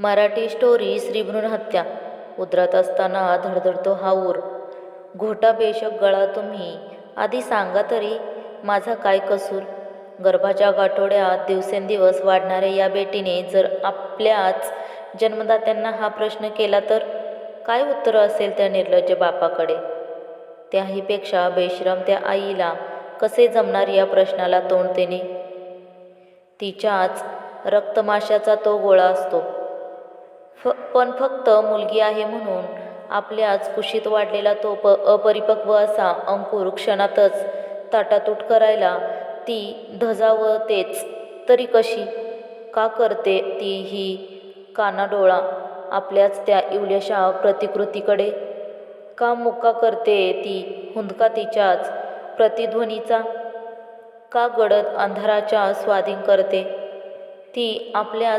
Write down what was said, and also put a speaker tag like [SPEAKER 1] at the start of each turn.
[SPEAKER 1] Marathi story Shri भ्रूण हत्या. उतरत असताना धडधडतो हा ऊर. घोटा बेशक गळा तुम्ही आधी सांगा तरी माझा काय कसूर. गर्भाच्या गाठोड्यात दिवसेंदिवस वाढणाऱ्या या बेटीने जर आपल्याच जन्मदात्यांना हा प्रश्न केला तर काय उत्तर असेल त्या निर्लज्ज बापाकडे. त्याहीपेक्षा बेशरम त्या आईला कसे जमणार या प्रश्नाला तोंड देणे. तिच्याच रक्तमाशाचा तो गोळा असतो. पण फक्त मुलगी आहे म्हणून आपल्याच कुशीत वाढलेला तो अपरिपक्व असा अंकुर क्षणातच ताटातूट करायला ती धजावतेच तरी कशी. का करते ती ही कानाडोळा आपल्याच त्या इवल्याशा प्रतिकृतीकडे. का मुक्का करते ती हुंदका तिच्याच प्रतिध्वनीचा. का गडद अंधाराच्या स्वाधीन करते ती आपल्याच